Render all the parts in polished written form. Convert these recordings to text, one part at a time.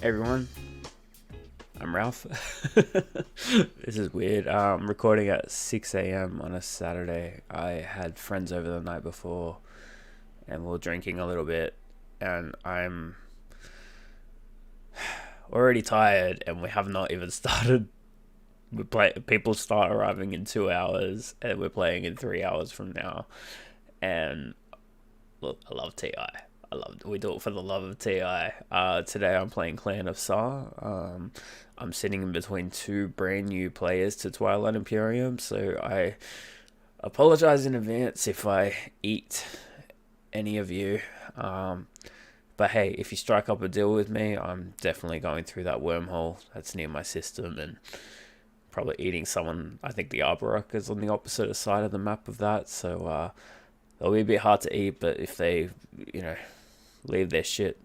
everyone, I'm Ralph. This is weird. I'm recording at 6 a.m. on a Saturday. I had friends over the night before and we were drinking a little bit, and I'm already tired and we have not even started. People start arriving in 2 hours and we're playing in 3 hours from now. And look, I love TI. We do it for the love of TI. Today I'm playing Clan of Saw. I'm sitting in between two brand new players to Twilight Imperium, so I apologize in advance if I eat any of you. But hey, if you strike up a deal with me, I'm definitely going through that wormhole that's near my system and probably eating someone. I think the Arborok is on the opposite side of the map of that, so it'll be a bit hard to eat, but if they, leave their shit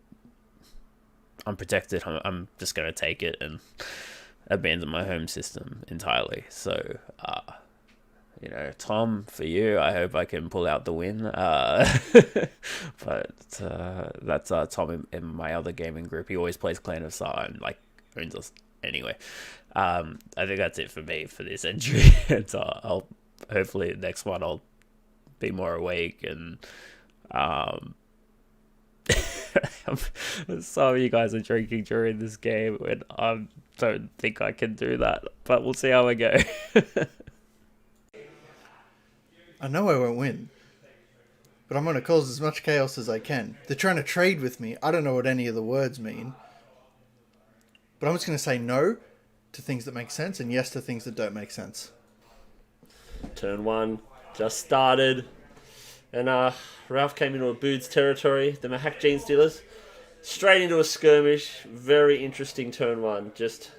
unprotected, I'm just going to take it and abandon my home system entirely. So, Tom, for you, I hope I can pull out the win. But that's Tom in my other gaming group. He always plays Clan of Saw and, owns us. Anyway, I think that's it for me for this entry. So I'll hopefully the next one I'll be more awake and some of you guys are drinking during this game and I don't think I can do that, but we'll see how we go. I know I won't win, but I'm going to cause as much chaos as I can. They're trying to trade with me. I don't know what any of the words mean, but I'm just going to say no to things that make sense and yes to things that don't make sense. Turn one just started, and Ralph came into a Boots territory, the Mahak Gene Stealers, straight into a skirmish. Very interesting turn one. It's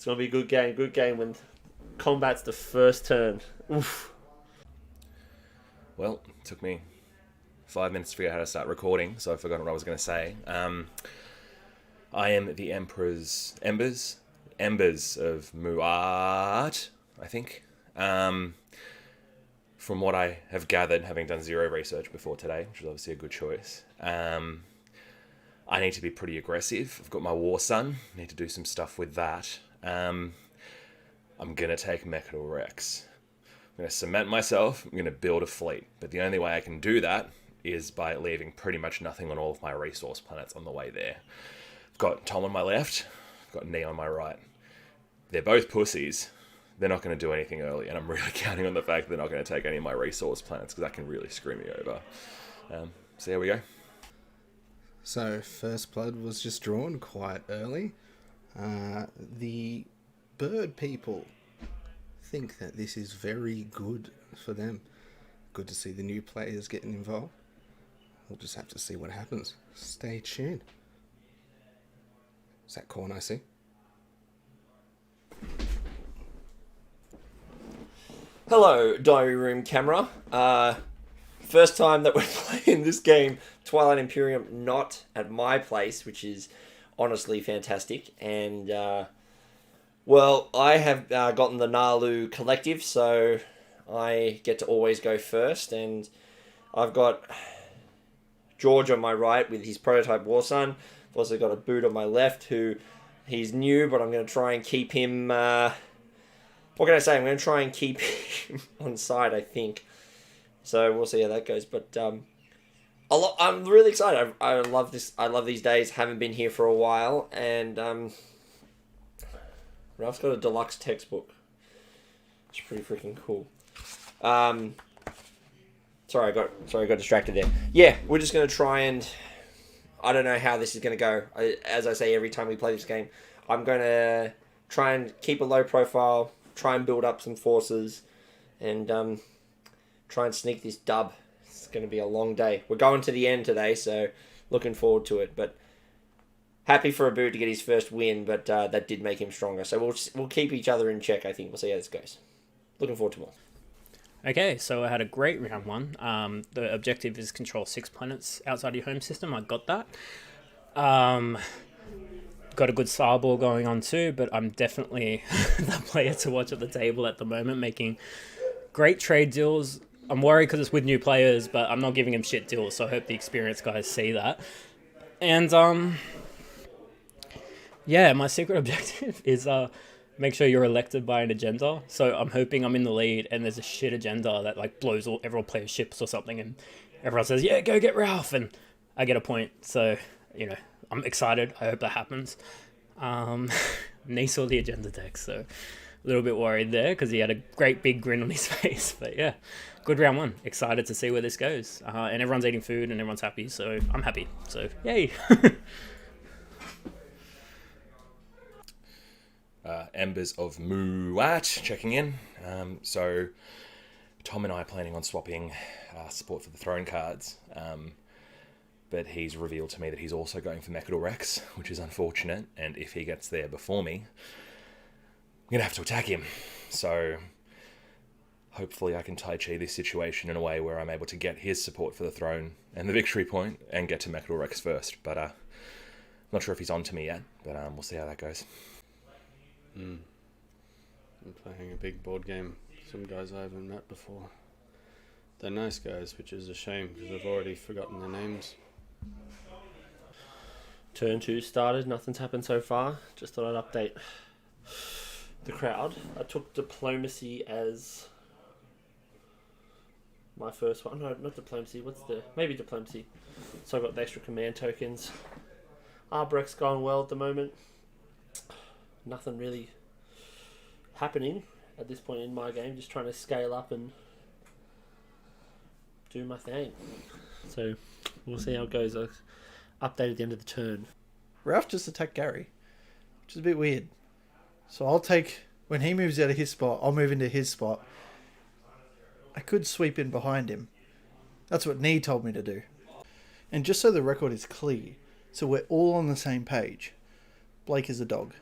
going to be a good game when combat's the first turn. Oof. Well, it took me 5 minutes to figure out how to start recording, so I've forgotten what I was going to say. I am the Emperor's Embers of Muat, I think. From what I have gathered, having done zero research before today, which is obviously a good choice, I need to be pretty aggressive. I've got my War Sun, need to do some stuff with that. I'm going to take Mechador Rex. I'm going to cement myself, I'm going to build a fleet, but the only way I can do that is by leaving pretty much nothing on all of my resource planets on the way there. I've got Tom on my left, I've got Nee on my right. They're both pussies. They're not going to do anything early, and I'm really counting on the fact that they're not going to take any of my resource planets, because that can really screw me over. So here we go. So first blood was just drawn quite early. The bird people think that this is very good for them. Good to see the new players getting involved. We'll just have to see what happens. Stay tuned. Is that corn I see? Hello, Diary Room camera. First time that we're playing this game, Twilight Imperium, not at my place, which is honestly fantastic. And, I have gotten the Nalu Collective, so I get to always go first. And I've got George on my right with his prototype War Sun. I've also got a Boot on my left, who he's new, but I'm going to try and keep him... what can I say? I'm going to try and keep him on side, I think. So we'll see how that goes. But I'm really excited. I love this. I love these days. Haven't been here for a while, and Ralph's got a deluxe textbook. It's pretty freaking cool. Sorry, I got distracted there. Yeah, we're just going to try and... I don't know how this is going to go. As I say every time we play this game, I'm going to try and keep a low profile, try and build up some forces, and try and sneak this dub. It's going to be a long day. We're going to the end today, so looking forward to it. But happy for Abu to get his first win, but that did make him stronger. So we'll keep each other in check, I think. We'll see how this goes. Looking forward to more. Okay, so I had a great round one. The objective is control 6 planets outside your home system. I got that. Got a good style going on too, but I'm definitely the player to watch at the table at the moment, making great trade deals. I'm worried because it's with new players, but I'm not giving them shit deals, so I hope the experienced guys see that. And Yeah, my secret objective is make sure you're elected by an agenda. So I'm hoping I'm in the lead and there's a shit agenda that like blows all everyone players ships or something, and everyone says, "Yeah, go get Ralph," and I get a point. So I'm excited. I hope that happens. Nee saw the agenda text, so a little bit worried there because he had a great big grin on his face. But yeah, good round one. Excited to see where this goes. And everyone's eating food and everyone's happy, so I'm happy. So yay. Embers of Muat checking in. So Tom and I are planning on swapping support for the throne cards, but he's revealed to me that he's also going for Mechador Rex, which is unfortunate, and if he gets there before me, I'm going to have to attack him. So hopefully I can Tai Chi this situation in a way where I'm able to get his support for the throne and the victory point and get to Mechador Rex first, but I'm not sure if he's on to me yet, but we'll see how that goes. I'm playing a big board game. Some guys I haven't met before. They're nice guys, which is a shame because I've already forgotten their names. Turn 2 started. Nothing's happened so far. Just thought I'd update the crowd. I took diplomacy as my first one. No, not diplomacy. Maybe diplomacy. So I got the extra command tokens. Arbrek's going well at the moment. Nothing really happening at this point in my game. Just trying to scale up and do my thing. So we'll see how it goes. I'll update at the end of the turn. Ralph just attacked Gary, which is a bit weird. So I'll take, when he moves out of his spot, I'll move into his spot. I could sweep in behind him. That's what Nee told me to do. And just so the record is clear, so we're all on the same page, Blake is a dog.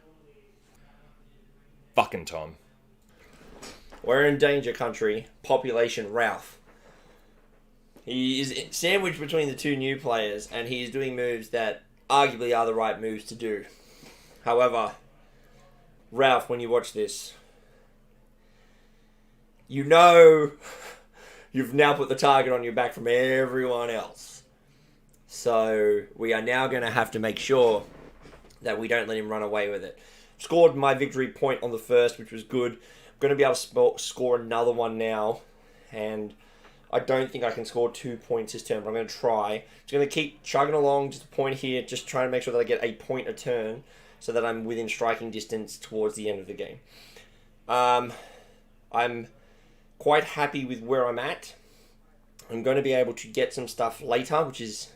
Fucking Tom. We're in danger country. Population Ralph. He is sandwiched between the two new players, and he is doing moves that arguably are the right moves to do. However, Ralph, when you watch this, you know you've now put the target on your back from everyone else. So we are now going to have to make sure that we don't let him run away with it. Scored my victory point on the first, which was good. I'm going to be able to score another one now, and I don't think I can score 2 points this turn, but I'm going to try. Just going to keep chugging along, just a point here, just trying to make sure that I get a point a turn so that I'm within striking distance towards the end of the game. I'm quite happy with where I'm at. I'm going to be able to get some stuff later, which is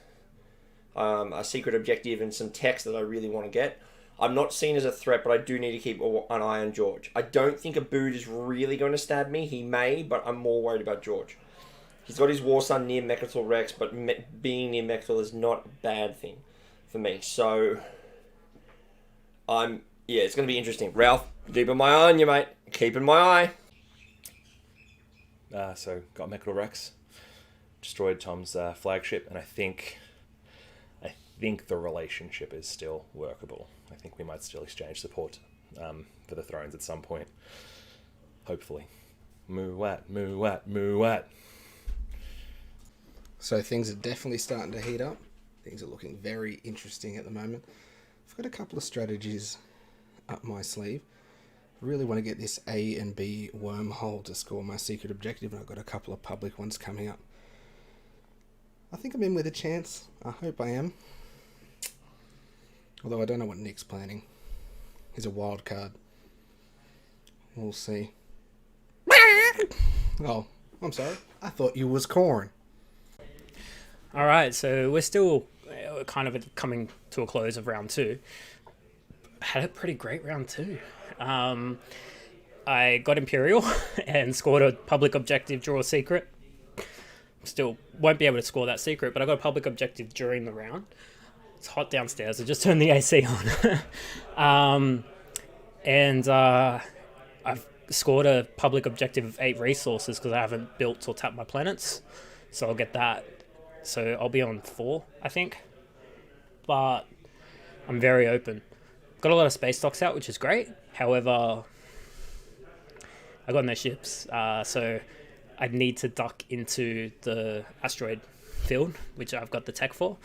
a secret objective and some text that I really want to get. I'm not seen as a threat, but I do need to keep an eye on George. I don't think a boot is really going to stab me. He may, but I'm more worried about George. He's got his War Son near Mechatol Rex, but being near Mechatol is not a bad thing for me. So, it's going to be interesting. Ralph, keeping my eye on you, mate. Keeping my eye. So, got Mechatol Rex. Destroyed Tom's flagship, and I think the relationship is still workable. I think we might still exchange support for the thrones at some point. Hopefully. Muat, muat, muat. So things are definitely starting to heat up. Things are looking very interesting at the moment. I've got a couple of strategies up my sleeve. Really want to get this A and B wormhole to score my secret objective, and I've got a couple of public ones coming up. I think I'm in with a chance. I hope I am. Although I don't know what Nick's planning. He's a wild card. We'll see. Oh, I'm sorry. I thought you was corn. All right, so we're still kind of coming to a close of round 2. Had a pretty great round 2. I got Imperial and scored a public objective, draw a secret. Still won't be able to score that secret, but I got a public objective during the round. It's hot downstairs. I just turned the AC on. I've scored a public objective of 8 resources because I haven't built or tapped my planets. So I'll get that. So I'll be on 4, I think. But I'm very open. Got a lot of space stocks out, which is great. However, I got no ships. So I need to duck into the asteroid field, which I've got the tech for.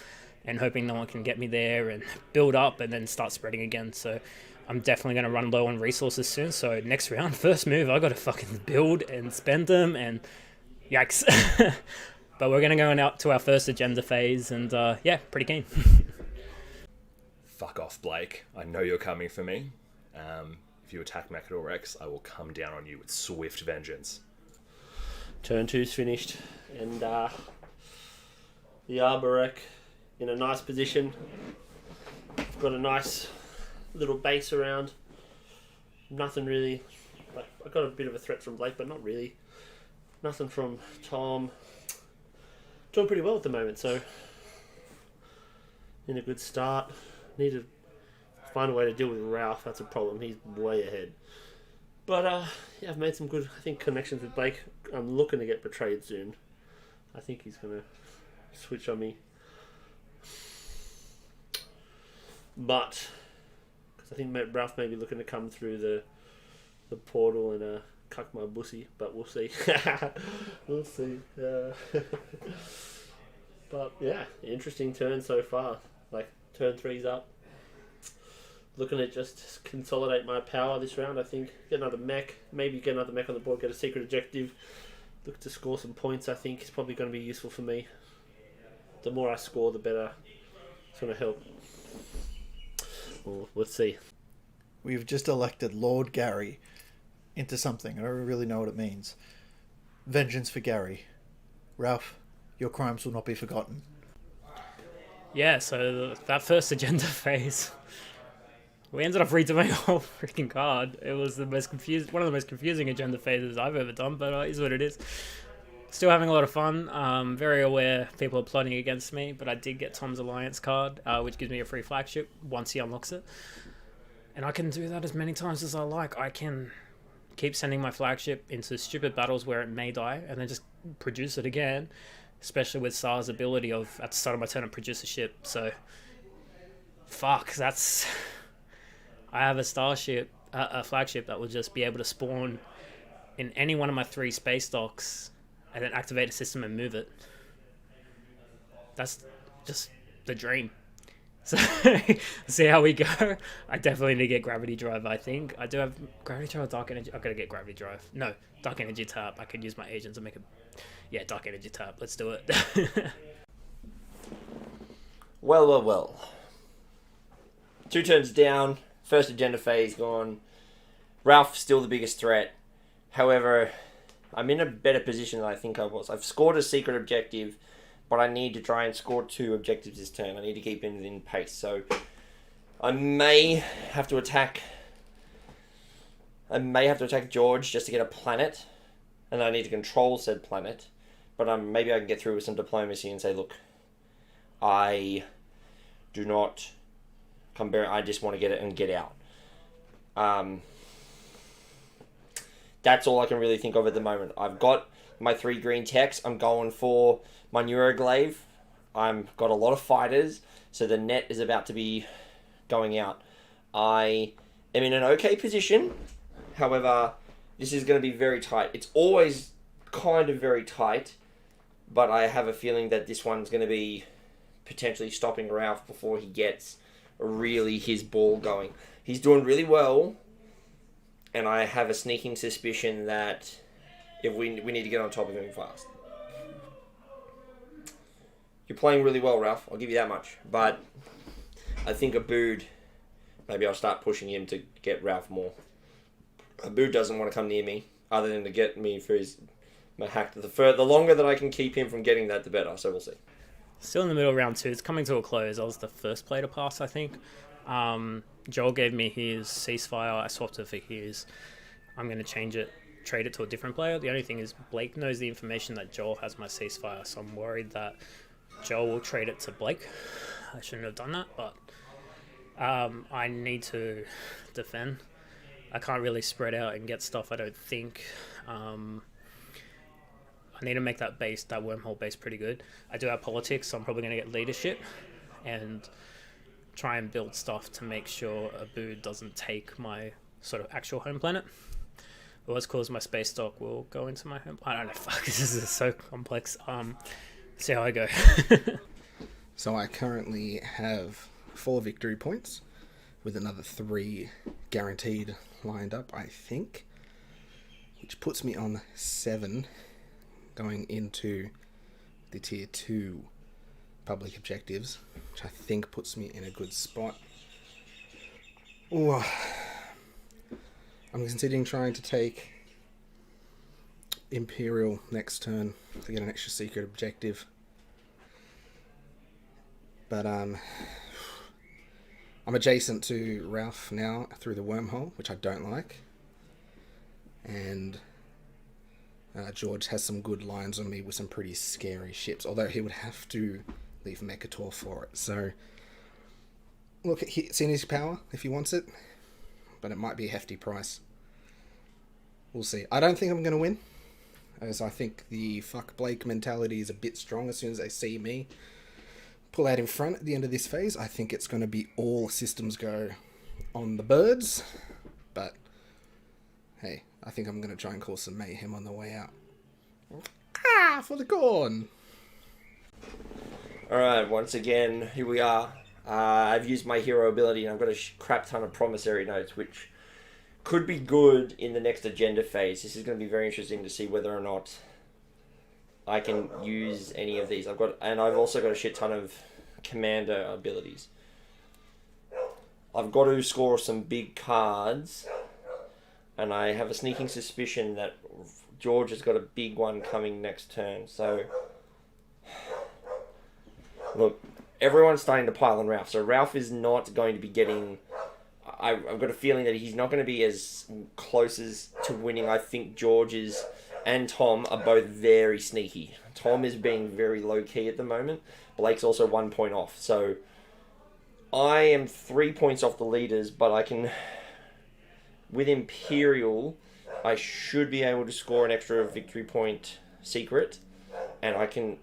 and hoping no one can get me there and build up and then start spreading again. So I'm definitely going to run low on resources soon. So next round, first move, I got to fucking build and spend them, and yikes. But we're going to go out to our first agenda phase, and yeah, pretty keen. Fuck off, Blake. I know you're coming for me. If you attack Mechador Rex, I will come down on you with swift vengeance. Turn 2's finished, and the Arborek in a nice position. I've got a nice little base around. Nothing really. Like, I got a bit of a threat from Blake, but not really. Nothing from Tom. Doing pretty well at the moment, so in a good start. Need to find a way to deal with Ralph. That's a problem. He's way ahead. But yeah, I've made some good, I think, connections with Blake. I'm looking to get betrayed soon. I think he's gonna switch on me. But because I think Ralph may be looking to come through the portal and cuck my bussy, but we'll see. We'll see. But yeah, interesting turn so far. Like, turn 3's up. Looking at just consolidate my power this round, I think. Get another mech. Maybe get another mech on the board, get a secret objective. Look to score some points, I think. It's probably going to be useful for me. The more I score, the better. It's going to help. Well, let's see. We've just elected Lord Gary into something. I don't really know what it means. Vengeance for Gary. Ralph, your crimes will not be forgotten. Yeah, so that first agenda phase, we ended up redoing a whole freaking card. It was one of the most confusing agenda phases I've ever done, but it is what it is. Still having a lot of fun. Very aware people are plotting against me, but I did get Tom's Alliance card, which gives me a free flagship once he unlocks it. And I can do that as many times as I like. I can keep sending my flagship into stupid battles where it may die, and then just produce it again. Especially with Sar's ability of, at the start of my turn, to produce a ship. So, fuck, that's... I have a starship, a flagship that will just be able to spawn in any one of my 3 space docks and then activate a system and move it. That's just the dream. So, see how we go. I definitely need to get Gravity Drive, I think. I do have Gravity Drive or Dark Energy. I've got to get Gravity Drive. No, Dark Energy tap. I could use my agents to make a... Yeah, Dark Energy tap. Let's do it. Well. 2 turns down. First agenda phase gone. Ralph still the biggest threat. However, I'm in a better position than I think I was. I've scored a secret objective, but I need to try and score 2 objectives this turn. I need to keep in pace. So I may have to attack George just to get a planet, and I need to control said planet. But maybe I can get through with some diplomacy and say, look, I do not come bear. I just want to get it and get out. That's all I can really think of at the moment. I've got my 3 green techs. I'm going for my Neuroglaive. I've got a lot of fighters, so the net is about to be going out. I am in an okay position. However, this is going to be very tight. It's always kind of very tight, but I have a feeling that this one's going to be potentially stopping Ralph before he gets really his ball going. He's doing really well, and I have a sneaking suspicion that if we need to get on top of him fast. You're playing really well, Ralph. I'll give you that much. But I think Abood, maybe I'll start pushing him to get Ralph more. Abood doesn't want to come near me, other than to get me for my hack. The longer that I can keep him from getting that, the better. So we'll see. Still in the middle of round 2. It's coming to a close. I was the first player to pass, I think. Joel gave me his ceasefire. I swapped it for his. I'm going to trade it to a different player. The only thing is Blake knows the information that Joel has my ceasefire, so I'm worried that Joel will trade it to Blake. I shouldn't have done that, but I need to defend. I can't really spread out and get stuff, I don't think. I need to make that wormhole base pretty good. I do have politics, so I'm probably going to get leadership and try and build stuff to make sure Abood doesn't take my sort of actual home planet. Otherwise, cause my space dock will go into my home. I don't know. Fuck, this is so complex. See how I go. So I currently have 4 victory points, with another 3 guaranteed lined up, I think, which puts me on 7 going into the tier 2 public objectives, which I think puts me in a good spot. Ooh. I'm considering trying to take Imperial next turn to get an extra secret objective. But I'm adjacent to Ralph now through the wormhole, which I don't like. And George has some good lines on me with some pretty scary ships, although he would have to leave Mekator for it. So, look, it's in his power if he wants it, but it might be a hefty price. We'll see. I don't think I'm going to win, as I think the fuck Blake mentality is a bit strong as soon as they see me pull out in front at the end of this phase. I think it's going to be all systems go on the birds, but hey, I think I'm going to try and cause some mayhem on the way out. Ah, for the corn! Alright, once again, here we are. I've used my hero ability and I've got a crap ton of promissory notes, which could be good in the next agenda phase. This is going to be very interesting to see whether or not I can use any of these. I've also got a shit ton of commander abilities. I've got to score some big cards, and I have a sneaking suspicion that George has got a big one coming next turn. So, look, everyone's starting to pile on Ralph. So Ralph is not going to be getting... I've got a feeling that he's not going to be as close as to winning. I think George is... and Tom are both very sneaky. Tom is being very low-key at the moment. Blake's also 1 point off. So I am 3 points off the leaders, but I can... with Imperial, I should be able to score an extra victory point secret. And I can...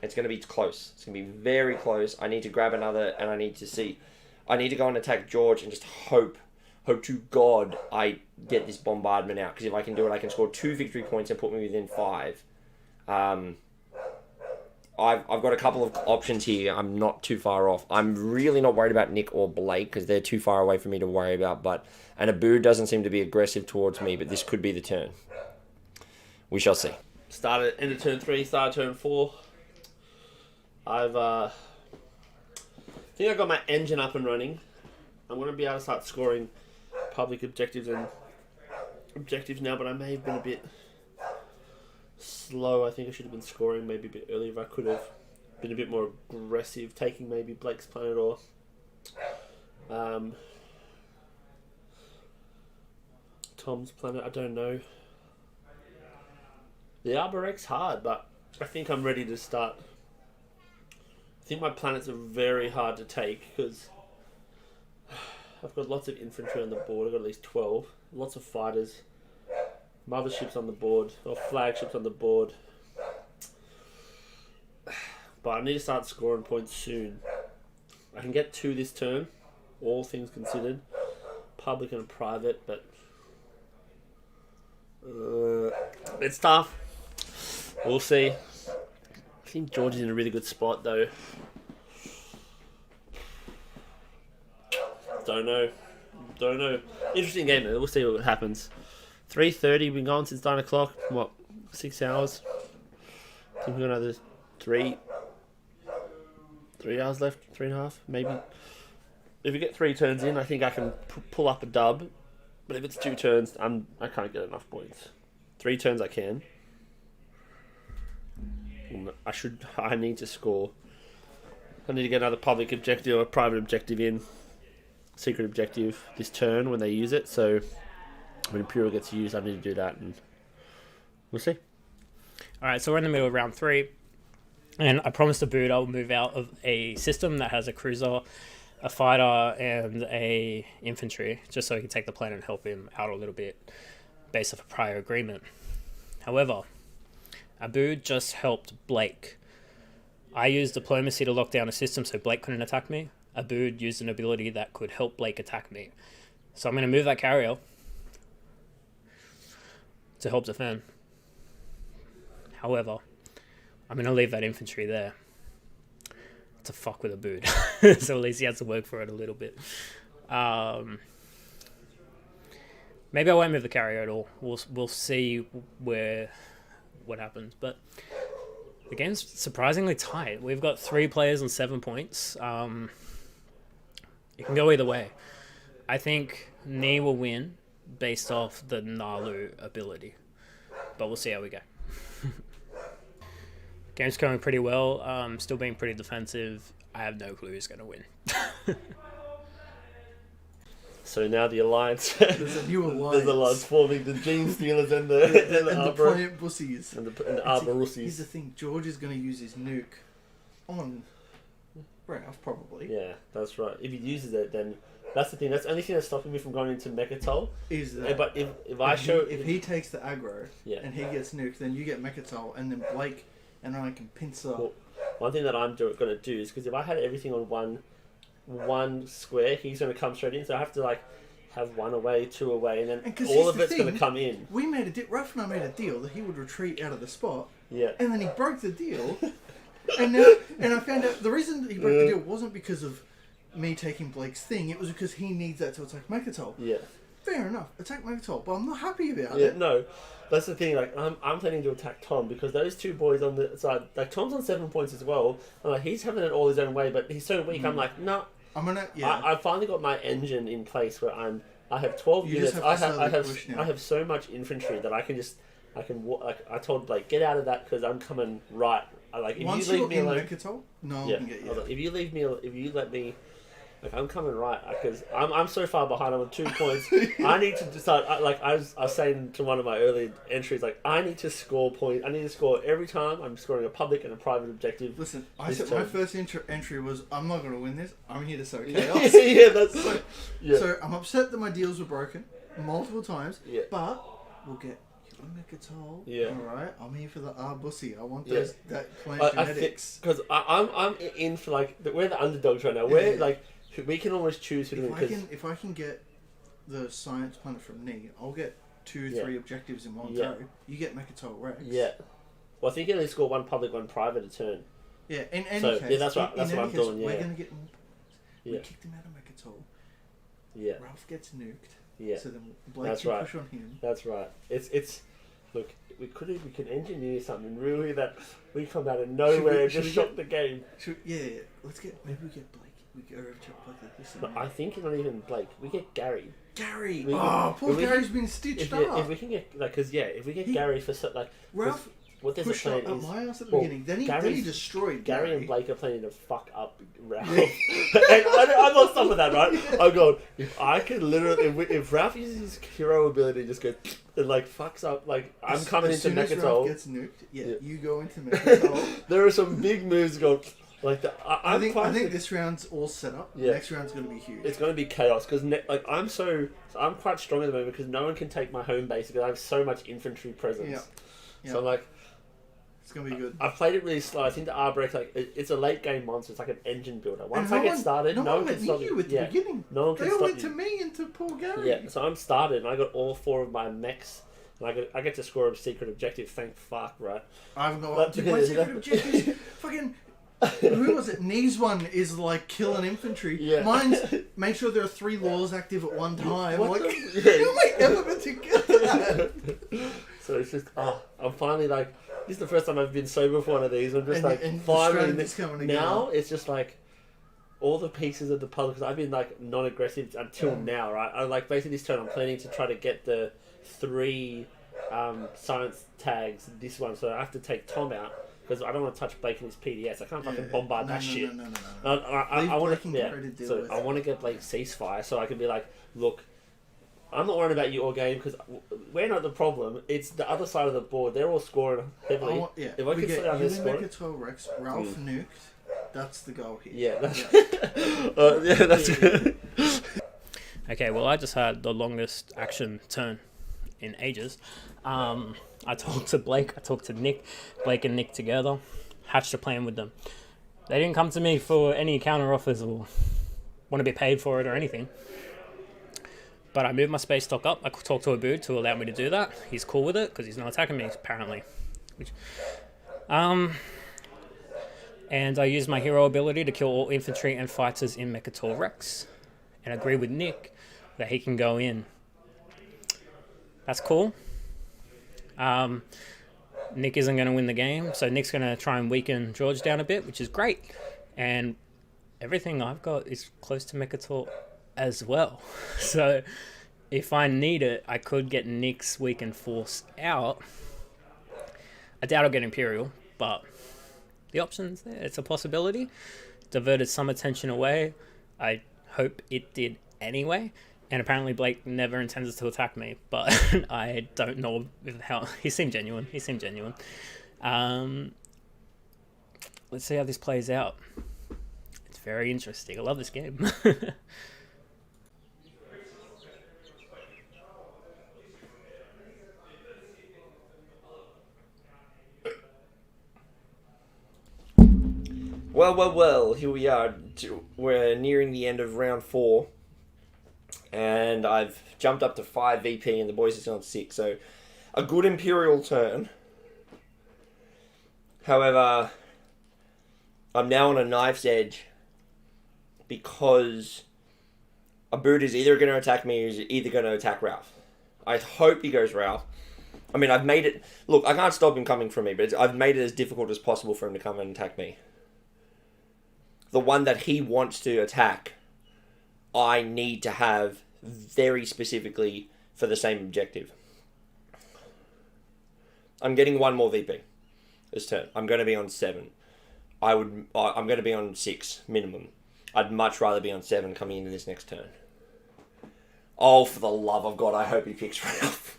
it's going to be close. It's going to be very close. I need to grab another, and I need to see... I need to go and attack George and just hope to God I get this bombardment out. Because if I can do it, I can score 2 victory points and put me within 5. I've got a couple of options here. I'm not too far off. I'm really not worried about Nick or Blake because they're too far away for me to worry about. And Abu doesn't seem to be aggressive towards me, but this could be the turn. We shall see. Started end of turn 3, started turn 4. I think I got my engine up and running. I'm going to be able to start scoring public objectives and objectives now, but I may have been a bit slow. I think I should have been scoring maybe a bit earlier if I could have been a bit more aggressive, taking maybe Blake's planet or Tom's planet. I don't know. The Arborec's hard, but I think I'm ready to start. I think my planets are very hard to take because I've got lots of infantry on the board. I've got at least 12. Lots of fighters. Motherships on the board. Or flagships on the board. But I need to start scoring points soon. I can get 2 this turn. All things considered. Public and private, but... it's tough. We'll see. I think George is in a really good spot, though. Don't know. Interesting game, though. We'll see what happens. 3:30. We've been going since 9 o'clock. What? 6 hours? I think we've got another 3 hours left. 3.5, maybe. If we get 3 turns in, I think I can pull up a dub. But if it's 2 turns, I can't get enough points. 3 turns I can. I need to score. I need to get another public objective or a private objective in. Secret objective this turn when they use it. So when Imperial gets used, I need to do that, and we'll see. Alright, so we're in the middle of round 3. And I promised the boot I'll move out of a system that has a cruiser, a fighter, and a infantry, just so he can take the planet and help him out a little bit based off a prior agreement. However, Abu just helped Blake. I used diplomacy to lock down a system so Blake couldn't attack me. Abu used an ability that could help Blake attack me. So I'm going to move that carrier to help defend. However, I'm going to leave that infantry there to fuck with a boot. So at least he has to work for it a little bit. Maybe I won't move the carrier at all. We'll see what happens. But the game's surprisingly tight. We've got 3 players on 7 points. It can go either way. I think Ni will win based off the Nalu ability. But we'll see how we go. Game's going pretty well. Still being pretty defensive. I have no clue who's going to win. So now the alliance. There's a new alliance. There's alliance forming the Gene Stealers and the and the Pliant Bussies. and the Here's Arborussies. the thing, George is going to use his nuke on Ralph, probably. Yeah, that's right. If he uses it, then that's the thing. That's the only thing that's stopping me from going into Mechatol. Is that But if I show... if he takes the aggro Yeah. and he gets nuked, then you get Mechatol, and then Blake and I can pincer. Well, one thing that I'm going to do is, because if I had everything on one square, he's going to come straight in, so I have to like have 1 away, 2 away, and then And 'cause all here's of the it's going to thing, come in. We made Ralph and I made a deal that he would retreat out of the spot, Yeah. and then he broke the deal. and I found out the reason that he broke the deal wasn't because of me taking Blake's thing, it was because he needs that to attack Mechatol. Yeah. Fair enough, attack Mechatol, but I'm not happy about Yeah, it. no, that's the thing. Like, I'm planning to attack Tom because those 2 boys on the side, like Tom's on 7 points as well. And like he's having it all his own way, but he's so weak. I'm like, no. I'm gonna I finally got my engine in place where I have 12 You units. just have to slowly push now. I have so much infantry that I can like I told Blake, get out of that because I'm coming right. Like if once you leave you're me in alone, Mechatol, no one yeah. can get I you. was like, if you let me. Like, I'm coming right because I'm so far behind. I'm on 2 points. I need to decide. I was saying to one of my early entries, like I need to score points. I need to score every time. I'm scoring a public and a private objective. Listen, I This said my turn. first entry was I'm not going to win this. I'm here to sow chaos. Yeah, that's yeah. So I'm upset that my deals were broken multiple times. Yeah. But we'll get Mechatol. Yeah. All right. I'm here for the Arbussy. I want Yeah. that plant I genetics. because I'm in for like we're the underdogs right now. We're Yeah. like we can almost choose who to win If I can get the science planet from Ni, I'll get 2, Yeah. 3 objectives in one Yeah. go. You get Mechatol Rex. yeah. Well, I think you only score 1 public, 1 private a turn. Yeah. In any So, case, yeah, that's right. in That's any what I'm case, doing, We're yeah. gonna get more points. We Yeah, kicked him out of Mechatol. yeah, Ralph gets nuked. yeah. So then Blake That's can right. push on him. That's right. It's look. We could engineer something really that we come out of nowhere and should just we shock the game. Yeah. Let's get. Maybe we get Blake. We go over to Blake like this. But I think not even Blake. We get Gary. Gary. We- Oh, poor if we Gary's can- been stitched If up. we can get like, cause yeah, if we get He- Gary for so, like Ralph what there's a pushed up plan at is my ass at the well, beginning. Then he Gary's- destroyed Gary Gary. and Blake are planning to fuck up Ralph. And I'm on top of that, right? I'm going, if I can literally, if Ralph uses his hero ability, just go and like fucks up, like I'm coming as into soon as Ralph Mechatol. gets nuked, Yeah. you go into Mechatol. There are some big moves going, like I think quite- this round's all set up. Yeah. Next round's going to be huge. It's going to be chaos because like I'm quite strong at the moment because no one can take my home base because I have so much infantry presence. Yeah. So Yeah. I'm like, It's going to be good. I've played it really slow. I think the Arbrecht, like it's a late game monster. It's like an engine builder. Once And I get started, no one can went stop near you me. at the Yeah, beginning. no one They can all stop went to you. me and to poor Gary. Yeah, so I'm started and I got all 4 of my mechs. And I get to score a secret objective. Thank fuck, right? I haven't got But dude, my because- secret objectives. Fucking. Who was it? Knees one is like killing infantry. Yeah. Mine's make sure there are 3 laws active at one time. What Like, the- how am I ever meant to get to that? So it's just, I'm finally like, this is the first time I've been sober for one of these. I'm just like, And the finally. strategy's coming together. Now it's just like, all the pieces of the puzzle, because I've been like non-aggressive until now, right? I like basically this turn I'm planning to try to get the 3 science tags this one, so I have to take Tom out because I don't want to touch Blake and his PDS. I can't fucking bombard that shit. No. I want Blake to and yeah. Gary to deal So with. I want to get Blake ceasefire so I can be like, look, I'm not worried about you all game because we're not the problem. It's the other side of the board. They're all scoring heavily. If I we can get sit down you there and scoring, Mechatol Rex, Ralph nuked. That's the goal here. yeah, that's good. Okay, well, I just had the longest action turn in ages. I talked to Blake, I talked to Nick, Blake and Nick together, hatched a plan with them. They didn't come to me for any counter offers or want to be paid for it or anything. But I moved my space stock up. I talked to Abood to allow me to do that. He's cool with it because he's not attacking me, apparently. And I use my hero ability to kill all infantry and fighters in Mechatol Rex. And agree with Nick that he can go in. That's cool. Nick isn't going to win the game, so Nick's going to try and weaken George down a bit, which is great. And everything I've got is close to Mechatol as well. So if I need it, I could get Nick's weakened force out. I doubt I'll get Imperial, but the option's there. It's a possibility. Diverted some attention away. I hope it did anyway. And apparently Blake never intends to attack me, but I don't know how. He seemed genuine. Let's see how this plays out. It's very interesting. I love this game. Well, here we are. We're nearing the end of round 4. And I've jumped up to 5 VP and the boys are still on 6. So a good Imperial turn. However, I'm now on a knife's edge because a boot is either going to attack me or is either going to attack Ralph. I hope he goes Ralph. I mean, I've made it... Look, I can't stop him coming from me, but I've made it as difficult as possible for him to come and attack me. The one that he wants to attack, I need to have very specifically for the same objective. I'm getting 1 more VP this turn. I'm going to be on 7. I'm going to be on 6 minimum. I'd much rather be on 7 coming into this next turn. Oh, for the love of God, I hope he picks Ralph.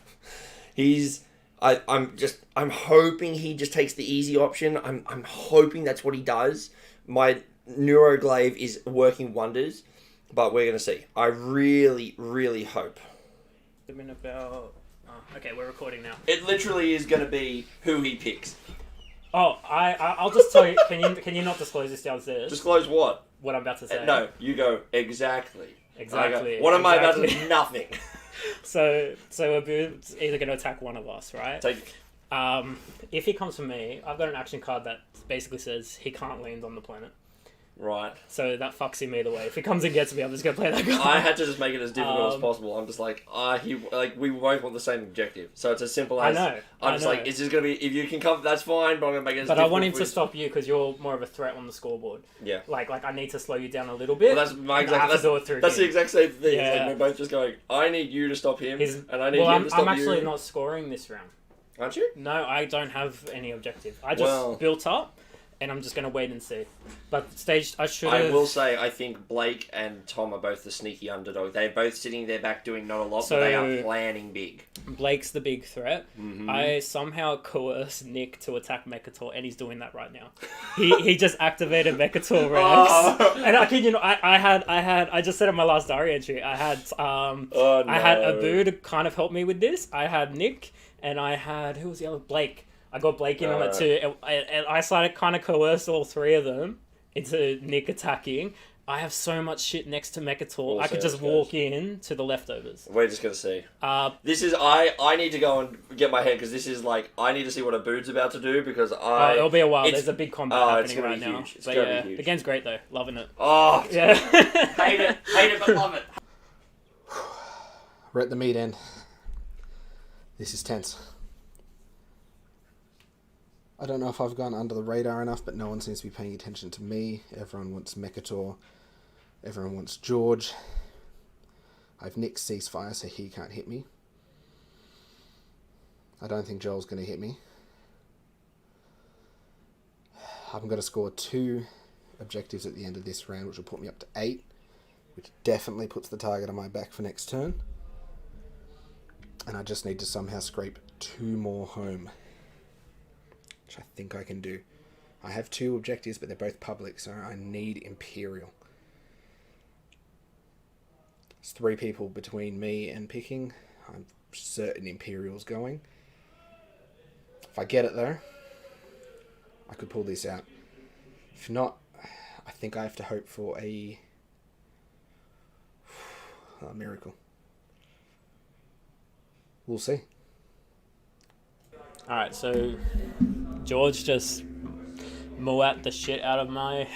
I'm hoping he just takes the easy option. I'm hoping that's what he does. My Neuroglaive is working wonders, but we're going to see. I really, really hope. Okay, we're recording now. It literally is going to be who he picks. Oh, I'll just tell you. Can you not disclose this downstairs? Disclose what? What I'm about to say. No, you go exactly. Exactly. What am I about to do? Nothing. So a boot's either going to attack one of us, right? Take. If he comes for me, I've got an action card that basically says he can't land on the planet. Right. So that fucks him either way. If he comes and gets me, I'm just going to play that card. I had to just make it as difficult as possible. I'm just like, we both want the same objective. So it's as simple as... I know. Like, it's just going to be, if you can come, that's fine, but I'm going to make it as But difficult I want him to stop you because you're more of a threat on the scoreboard. Yeah. Like I need to slow you down a little bit. Well, that's my exact... That's the exact same thing. Yeah. It's like we're both just going, I need you to stop him, and I need him to stop you. I'm actually not scoring this round. Aren't you? No, I don't have any objective. I just built up, and I'm just going to wait and see. But I will say, I think Blake and Tom are both the sneaky underdog. They're both sitting there back doing not a lot, but they are planning big. Blake's the big threat. Mm-hmm. I somehow coerced Nick to attack Mechatol, and he's doing that right now. he just activated Mechatol Rex. And I kid you know, I just said in my last diary entry, I had Abu to kind of help me with this. I had Nick, and I had, who was the other? Blake. I got Blake in on it too, and I started kind of coerced all 3 of them into Nick attacking. I have so much shit next to Mechatol. I could just walk in to the leftovers. We're just going to see. This is... I need to go and get my head, because this is like... I need to see what a boot's about to do, because it'll be a while. There's a big combat happening right now. Huge. It's going to be huge. The game's great, though. Loving it. Oh, yeah. Hate it, but love it. We're at the meat end. This is tense. I don't know if I've gone under the radar enough, but no one seems to be paying attention to me. Everyone wants Mechatol. Everyone wants George. I've nicked ceasefire, so he can't hit me. I don't think Joel's going to hit me. I'm going to score 2 objectives at the end of this round, which will put me up to 8, which definitely puts the target on my back for next turn. And I just need to somehow scrape 2 more home, which I think I can do. I have 2 objectives, but they're both public, so I need Imperial. There's 3 people between me and picking. I'm certain Imperial's going. If I get it, though, I could pull this out. If not, I think I have to hope for a miracle. We'll see. Alright, so George just Moat the shit out of my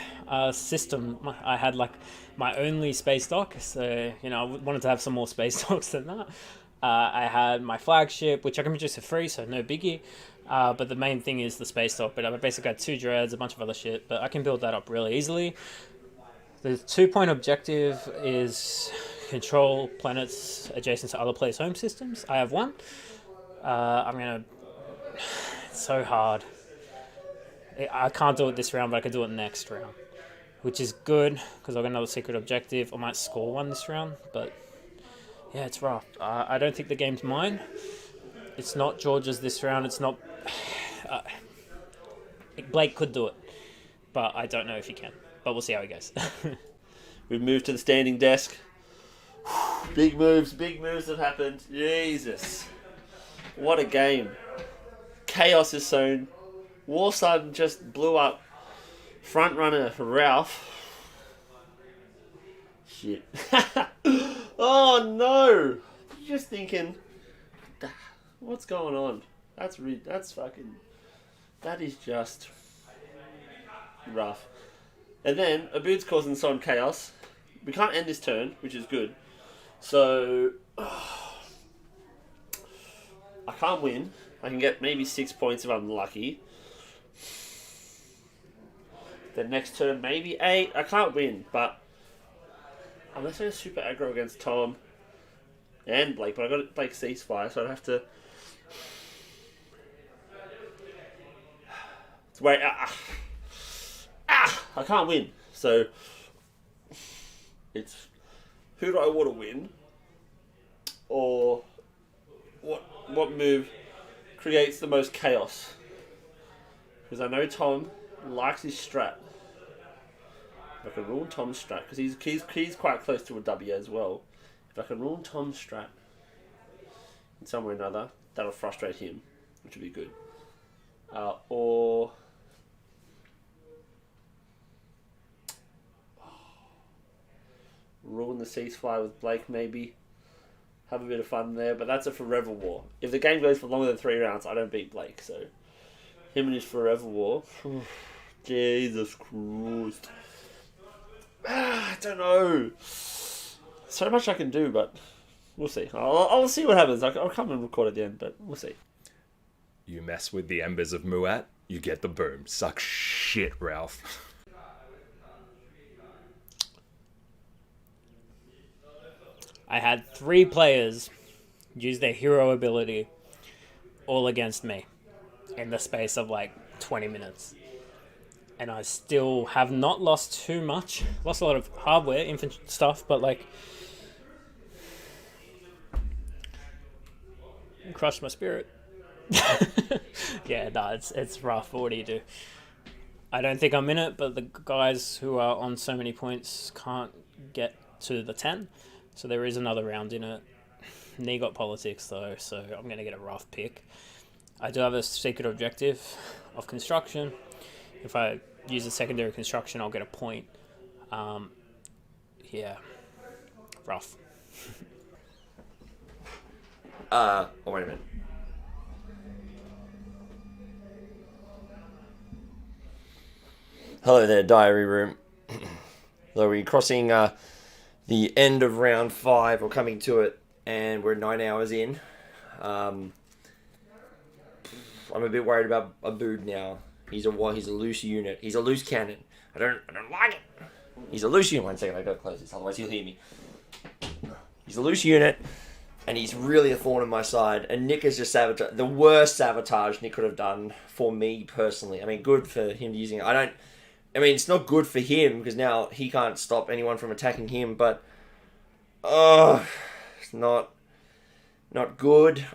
system. I had like my only space dock, so you know I wanted to have some more space docks than that. I had my flagship, which I can produce for free, so no biggie. But the main thing is the space dock. But I basically got 2 dreads, a bunch of other shit, but I can build that up really easily. The 2-point objective is control planets adjacent to other players' home systems. I have 1. I'm gonna. It's so hard. I can't do it this round, but I can do it next round, which is good because I've got another secret objective. I might score 1 this round, but yeah, it's rough. I don't think the game's mine. It's not George's this round. It's not. Blake could do it, but I don't know if he can. But we'll see how he goes. We've moved to the standing desk. Big moves have happened. Jesus. What a game. Chaos is sown. Warsun just blew up front runner Ralph. Shit. Oh no! You're just thinking, what's going on? That is just rough. And then Abood's causing some chaos. We can't end this turn, which is good. So I can't win. I can get maybe 6 points if I'm lucky. The next turn, maybe 8. I can't win, but unless I go super aggro against Tom and Blake, but I got Blake ceasefire, so I'd have to wait. I can't win. So it's who do I want to win, or what move creates the most chaos? Because I know Tom likes his strat. If I can ruin Tom's strat, because he's quite close to a W as well. If I can ruin Tom's strat in some way or another, that'll frustrate him, which would be good. Or ruin the ceasefire with Blake, maybe. Have a bit of fun there, but that's a forever war. If the game goes for longer than 3 rounds, I don't beat Blake, so him and his forever war. Jesus Christ. I don't know. So much I can do, but we'll see. I'll see what happens. I'll come and record at the end, but we'll see. You mess with the embers of Muat, you get the boom. Suck shit, Ralph. I had 3 players use their hero ability all against me in the space of like 20 minutes. And I still have not lost too much. Lost a lot of hardware, infant stuff, but like crushed my spirit. Yeah, no, it's rough. What do you do? I don't think I'm in it, but the guys who are on so many points can't get to the 10. So there is another round in it. Knee got politics though, so I'm going to get a rough pick. I do have a secret objective of construction. If I use a secondary construction, I'll get a point. Yeah, rough. Oh, wait a minute. Hello there, diary room. So we're crossing the end of round 5, or coming to it, and we're 9 hours in. I'm a bit worried about Abood now. He's a loose unit. He's a loose cannon. I don't like it. He's a loose unit. 1 second, I gotta close this, otherwise he'll hear me. He's a loose unit, and he's really a thorn in my side. And Nick is just the worst sabotage Nick could have done for me personally. I mean, good for him using it. It's not good for him because now he can't stop anyone from attacking him. But it's not good.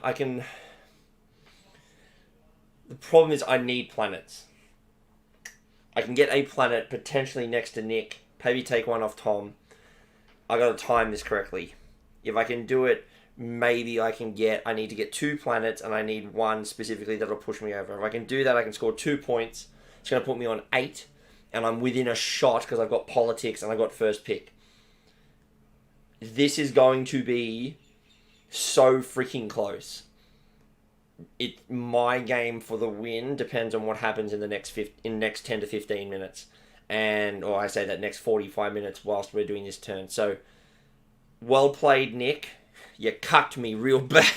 The problem is I need planets. I can get a planet potentially next to Nick. Maybe take one off Tom. I gotta time this correctly. If I can do it, maybe I need to get 2 planets, and I need 1 specifically that'll push me over. If I can do that, I can score 2 points. It's gonna put me on 8, and I'm within a shot because I've got politics and I got first pick. This is going to be so freaking close. my game for the win depends on what happens in the next 10 to 15 minutes. Or I say that next 45 minutes whilst we're doing this turn. So, well played, Nick. You cucked me real bad.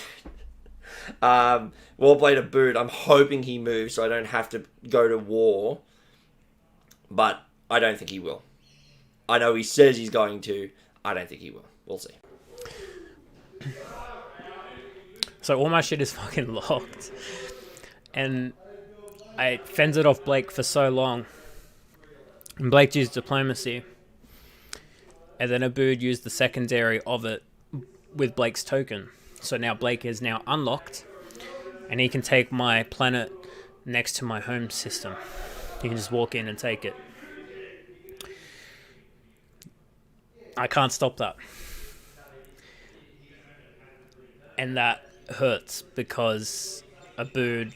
Well played a boot. I'm hoping he moves so I don't have to go to war. But I don't think he will. I know he says he's going to. I don't think he will. We'll see. So all my shit is fucking locked. And I fended off Blake for so long. And Blake used diplomacy. And then Abood used the secondary of it with Blake's token. So now Blake is now unlocked. And he can take my planet next to my home system. You can just walk in and take it. I can't stop that. And that hurts because Abood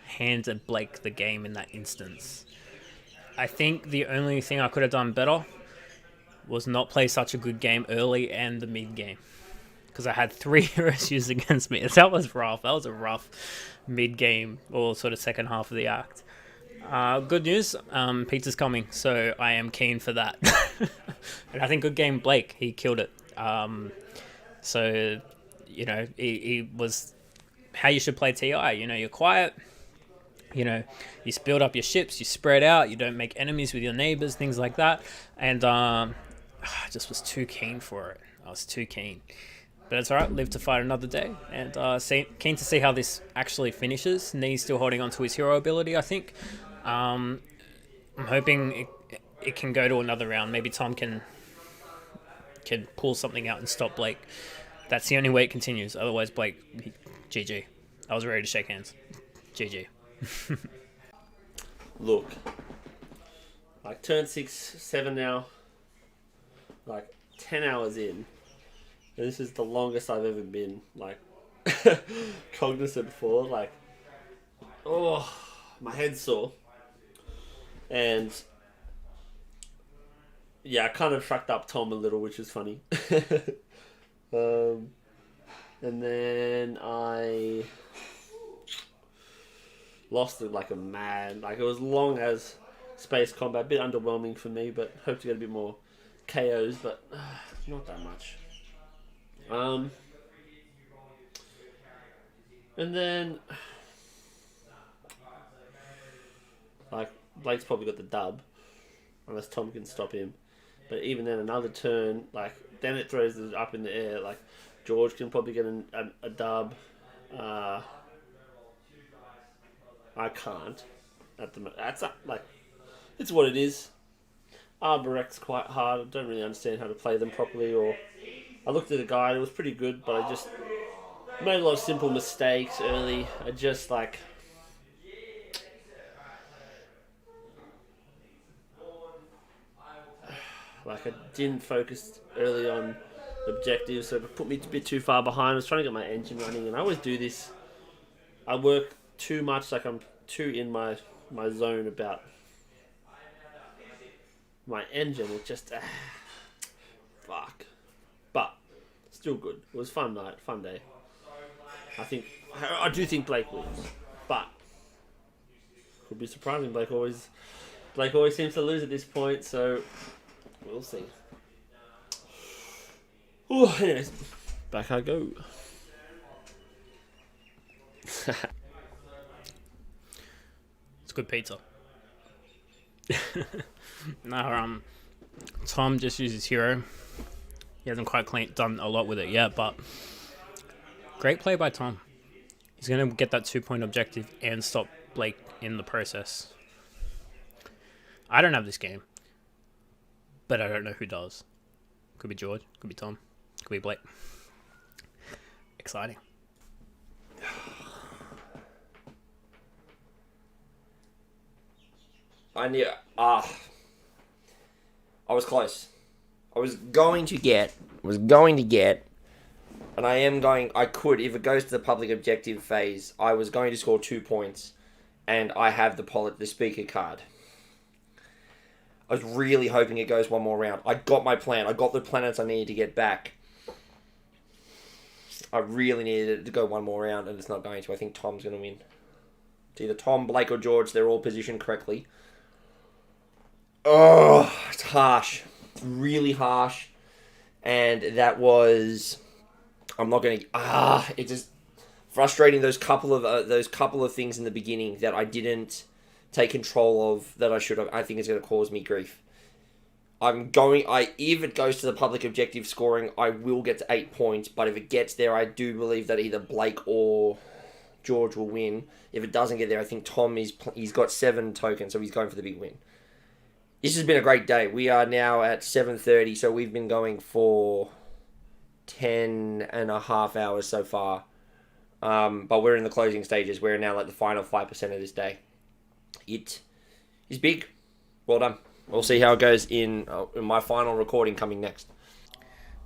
handed Blake the game in that instance. I think the only thing I could have done better was not play such a good game early and the mid game. Because I had 3 heroes used against me. That was rough. That was a rough mid game or sort of second half of the act. Good news, pizza's coming, so I am keen for that. And I think good game Blake, he killed it. So, you know, he was how you should play TI. You know, you're quiet, you know, you build up your ships, you spread out, you don't make enemies with your neighbors, things like that. And I just was too keen for it. I was too keen. But it's alright, live to fight another day. And keen to see how this actually finishes. Nee's still holding on to his hero ability, I think. I'm hoping it can go to another round. Maybe Tom can pull something out and stop Blake. That's the only way it continues. Otherwise, Blake, GG. I was ready to shake hands. GG. Look, like turn 6, 7 now, like 10 hours in. And this is the longest I've ever been, like, cognizant for. Like, oh, my head's sore. And, yeah, I kind of trucked up Tom a little, which is funny. And then I lost it like a mad. Like, it was long as space combat. A bit underwhelming for me, but hope to get a bit more KOs, but not that much. And then, like, Blake's probably got the dub, unless Tom can stop him. But even then, another turn, like, then it throws it up in the air. Like, George can probably get a dub. I can't. At the that's like, it's what it is. Arborec's quite hard. I don't really understand how to play them properly. Or I looked at the guide; it was pretty good, but I just made a lot of simple mistakes early. I just like. Like, I didn't focus early on objectives, so it put me a bit too far behind. I was trying to get my engine running, and I always do this. I work too much, like I'm too in my zone about my engine. It just, fuck. But, still good. It was a fun night, fun day. I do think Blake wins, but could be surprising. Blake always seems to lose at this point, so we'll see. Ooh, anyways, back I go. It's good pizza. No, Tom just uses hero. He hasn't quite done a lot with it yet, but great play by Tom. He's going to get that 2-point objective and stop Blake in the process. I don't have this game, but I don't know who does. Could be George, could be Tom, could be Blake. Exciting. I was close. I was going to get, and I could, if it goes to the public objective phase, I was going to score 2 points, and I have the speaker card. I was really hoping it goes one more round. I got my plan. I got the planets I needed to get back. I really needed it to go one more round, and it's not going to. I think Tom's going to win. It's either Tom, Blake, or George. They're all positioned correctly. Oh, it's harsh. It's really harsh. And that was... I'm not going to... It's just frustrating those couple of things in the beginning that I didn't take control of that I should have. I think it's going to cause me grief. If it goes to the public objective scoring, I will get to 8 points, but if it gets there, I do believe that either Blake or George will win. If it doesn't get there, I think Tom he's got 7 tokens, so he's going for the big win. This has been a great day. We are now at 7:30, so we've been going for 10 and a half hours so far. But we're in the closing stages. We're now like the final 5% of this day. It is big. Well done. We'll see how it goes in my final recording coming next.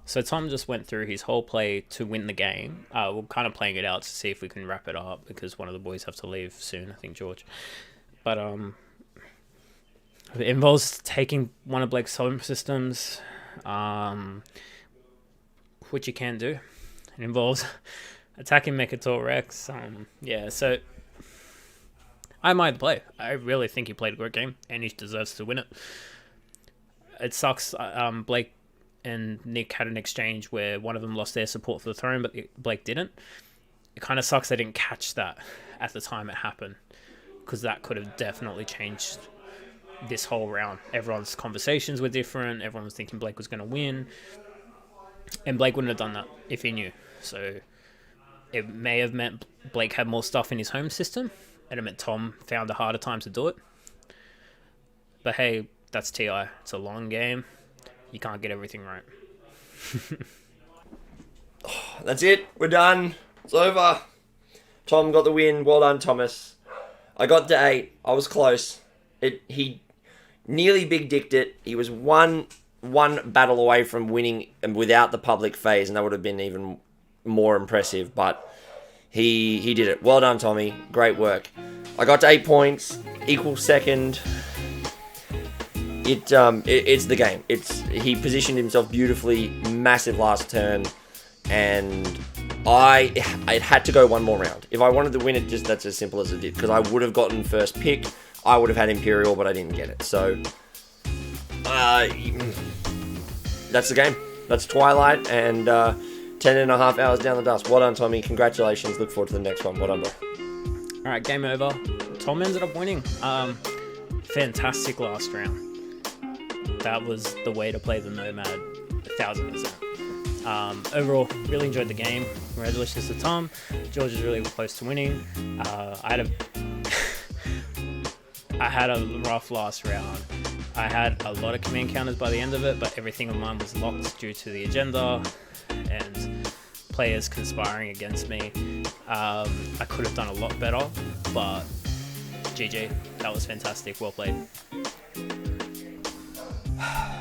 So Tom just went through his whole play to win the game. We're kind of playing it out to see if we can wrap it up because one of the boys have to leave soon, I think George. But it involves taking one of Blake's home systems, which you can do. It involves attacking Mechator Rex. So I admire the play. I really think he played a great game, and he deserves to win it. It sucks. Blake and Nick had an exchange where one of them lost their support for the throne, but Blake didn't. It kind of sucks they didn't catch that at the time it happened, because that could have definitely changed this whole round. Everyone's conversations were different. Everyone was thinking Blake was going to win, and Blake wouldn't have done that if he knew. So it may have meant Blake had more stuff in his home system, and it meant Tom found a harder time to do it. But hey, that's TI. It's a long game. You can't get everything right. That's it. We're done. It's over. Tom got the win. Well done, Thomas. I got to 8. I was close. He nearly big dicked it. He was one battle away from winning and without the public phase, and that would have been even more impressive. But he did it. Well done, Tommy. Great work. I got to 8 points. Equal second. It's the game. He positioned himself beautifully. Massive last turn, and it had to go one more round. If I wanted to win it, that's as simple as it did. Because I would have gotten first pick. I would have had Imperial, but I didn't get it. So that's the game. That's Twilight, and 10 and a half hours down the dust. Well done, Tommy. Congratulations. Look forward to the next one. Well done, bro. All right, game over. Tom ended up winning. Fantastic last round. That was the way to play the Nomad 1000%. Overall, really enjoyed the game. Congratulations to Tom. George is really close to winning. I had a rough last round. I had a lot of command counters by the end of it, but everything of mine was locked due to the agenda and players conspiring against me. I could have done a lot better, but GG. That was fantastic. Well played.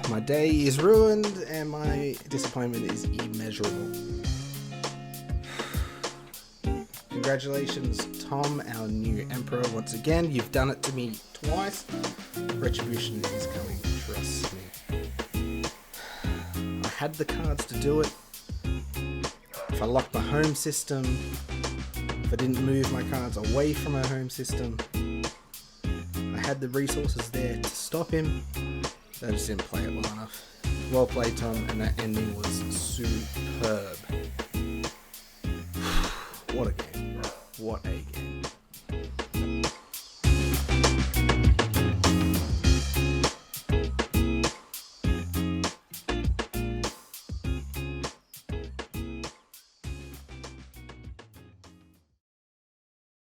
My day is ruined and my disappointment is immeasurable. Congratulations, Tom, our new emperor. Once again, you've done it to me twice. Retribution is coming, trust me. I had the cards to do it. If I locked my home system, if I didn't move my cards away from my home system, I had the resources there to stop him. I just didn't play it well enough. Well played, Tom, and that ending was superb. What a game. What a game.